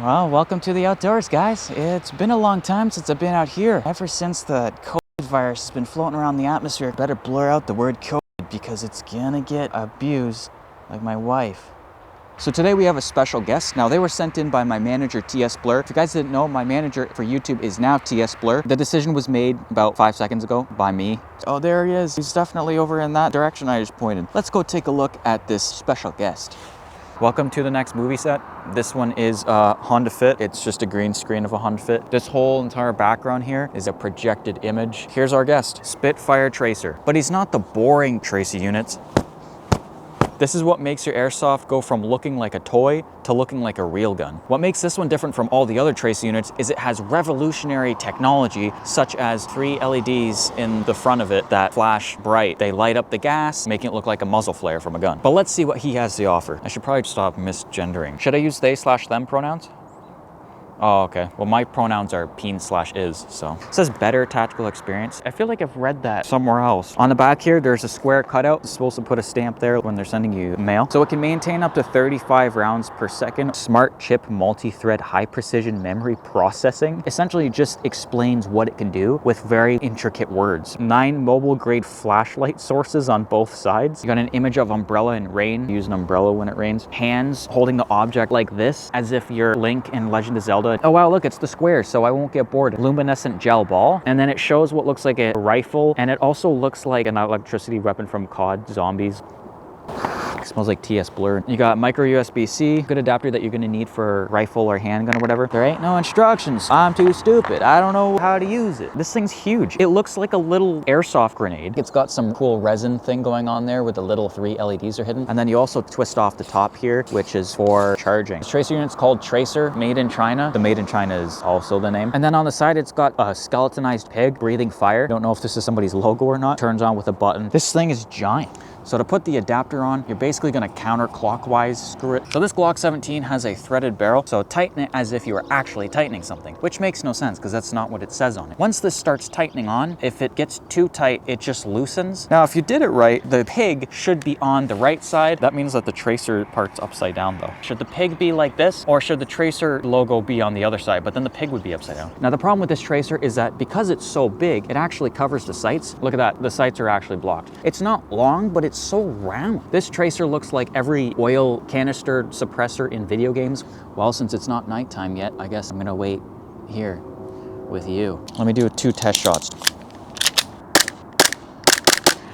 Well, welcome to the outdoors, guys. It's been a long time since I've been out here. Ever since the COVID virus has been floating around the atmosphere. Better blur out the word COVID because it's gonna get abused like my wife. So today we have a special guest. Now, they were sent in by my manager, TS Blur. If you guys didn't know, my manager for YouTube is now TS Blur. The decision was made about 5 seconds ago by me. Oh, there he is. He's definitely over in that direction I just pointed. Let's go take a look at this special guest. Welcome to the next movie set. This one is Honda Fit. It's just a green screen of a Honda Fit. This whole entire background here is a projected image. Here's our guest, Spitfire Tracer. But he's not the boring Tracer units. This is what makes your Airsoft go from looking like a toy to looking like a real gun. What makes this one different from all the other Tracer units is it has revolutionary technology, such as 3 LEDs in the front of it that flash bright. They light up the gas, making it look like a muzzle flare from a gun. But let's see what he has to offer. I should probably stop misgendering. Should I use they/them pronouns? Oh, okay. Well, my pronouns are peen/is, so. It says better tactical experience. I feel like I've read that somewhere else. On the back here, there's a square cutout. It's supposed to put a stamp there when they're sending you mail. So it can maintain up to 35 rounds per second. Smart chip, multi-thread, high precision memory processing. Essentially just explains what it can do with very intricate words. 9 mobile grade flashlight sources on both sides. You got an image of umbrella and rain. Use an umbrella when it rains. Hands holding the object like this, as if you're Link in Legend of Zelda. Oh wow, look, it's the square, so I won't get bored. Luminescent gel ball. And then it shows what looks like a rifle, and it also looks like an electricity weapon from COD Zombies. It smells like TS Blur. You got micro USB-C, good adapter that you're gonna need for rifle or handgun or whatever. There ain't no instructions. I'm too stupid. I don't know how to use it. This thing's huge. It looks like a little airsoft grenade. It's got some cool resin thing going on there with the little 3 LEDs are hidden. And then you also twist off the top here, which is for charging. This Tracer unit's called Tracer, made in China. The made in China is also the name. And then on the side, it's got a skeletonized pig breathing fire. Don't know if this is somebody's logo or not. Turns on with a button. This thing is giant. So to put the adapter on, you're basically gonna counterclockwise screw it. So this Glock 17 has a threaded barrel, so tighten it as if you were actually tightening something, which makes no sense because that's not what it says on it. Once this starts tightening on, if it gets too tight, it just loosens. Now, if you did it right, the pig should be on the right side. That means that the Tracer part's upside down though. Should the pig be like this, or should the Tracer logo be on the other side, but then the pig would be upside down? Now, the problem with this Tracer is that because it's so big, it actually covers the sights. Look at that, the sights are actually blocked. It's not long, but it's so round. This Tracer looks like every oil canister suppressor in video games. Well, since it's not nighttime yet, I guess I'm gonna wait here with you. Let me do 2 test shots.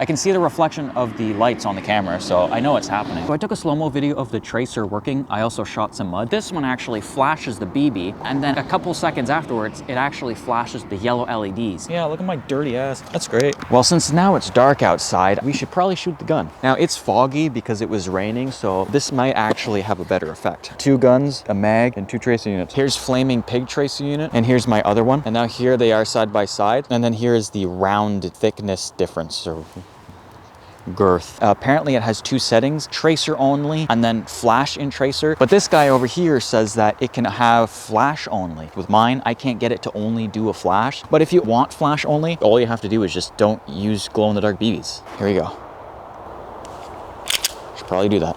I can see the reflection of the lights on the camera, so I know it's happening. So I took a slow-mo video of the Tracer working. I also shot some mud. This one actually flashes the BB, and then a couple seconds afterwards, it actually flashes the yellow LEDs. Yeah, look at my dirty ass. That's great. Well, since now it's dark outside, we should probably shoot the gun. Now, it's foggy because it was raining, so this might actually have a better effect. 2 guns, a mag, and 2 Tracer units. Here's Flaming Pig Tracer unit, and here's my other one. And now here they are side by side, and then here is the round thickness difference, or girth. Apparently it has 2 settings, Tracer only and then flash in Tracer. But this guy over here says that it can have flash only. With mine, I can't get it to only do a flash. But if you want flash only, all you have to do is just don't use glow-in-the-dark BBs. Here you go. Should probably do that.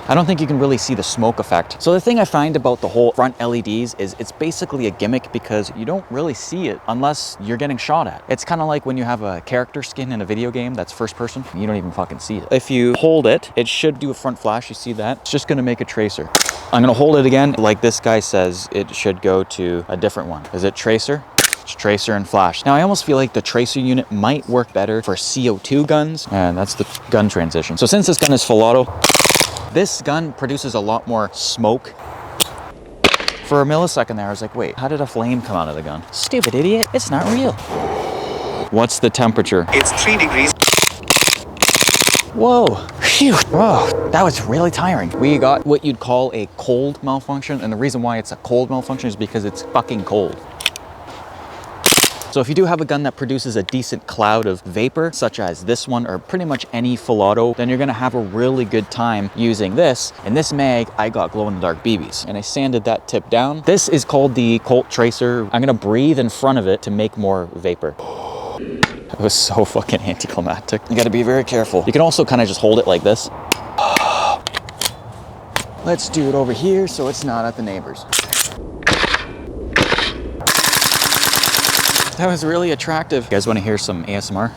I don't think you can really see the smoke effect. So the thing I find about the whole front LEDs is it's basically a gimmick because you don't really see it unless you're getting shot at. It's kind of like when you have a character skin in a video game that's first person, you don't even fucking see it. If you hold it, it should do a front flash, you see that? It's just gonna make a Tracer. I'm gonna hold it again, like this guy says it should go to a different one. Is it Tracer? It's Tracer and flash. Now I almost feel like the Tracer unit might work better for CO2 guns, and that's the gun transition. So since this gun is full auto, this gun produces a lot more smoke. For a millisecond there, I was like, wait, how did a flame come out of the gun? Stupid idiot, it's not real. What's the temperature? It's 3 degrees. Whoa, phew, whoa, that was really tiring. We got what you'd call a cold malfunction, and the reason why it's a cold malfunction is because it's fucking cold. So if you do have a gun that produces a decent cloud of vapor, such as this one or pretty much any full auto, then you're gonna have a really good time using this. In this mag, I got glow-in-the-dark BBs and I sanded that tip down. This is called the Colt Tracer. I'm gonna breathe in front of it to make more vapor. It was so fucking anticlimactic. You gotta be very careful. You can also kind of just hold it like this. Let's do it over here so it's not at the neighbors. That was really attractive. You guys want to hear some ASMR?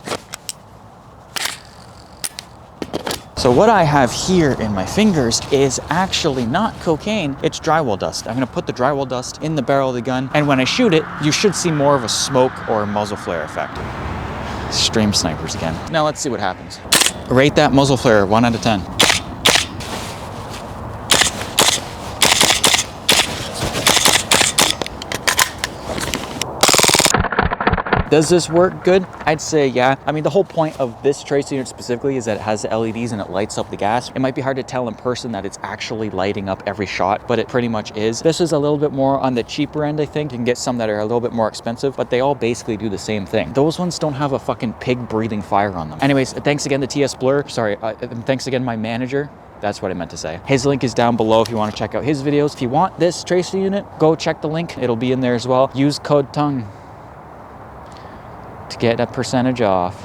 So what I have here in my fingers is actually not cocaine, it's drywall dust. I'm gonna put the drywall dust in the barrel of the gun, and when I shoot it, you should see more of a smoke or muzzle flare effect. Stream snipers again. Now let's see what happens. Rate that muzzle flare 1 out of 10. Does this work good? I'd say yeah. I mean, the whole point of this tracer unit specifically is that it has the LEDs and it lights up the gas. It might be hard to tell in person that it's actually lighting up every shot, but it pretty much is. This is a little bit more on the cheaper end, I think. You can get some that are a little bit more expensive, but they all basically do the same thing. Those ones don't have a fucking pig breathing fire on them. Anyways, thanks again to TS Blur. Sorry, thanks again my manager. That's what I meant to say. His link is down below if you want to check out his videos. If you want this tracer unit, go check the link. It'll be in there as well. Use code TONGUE to get a percentage off.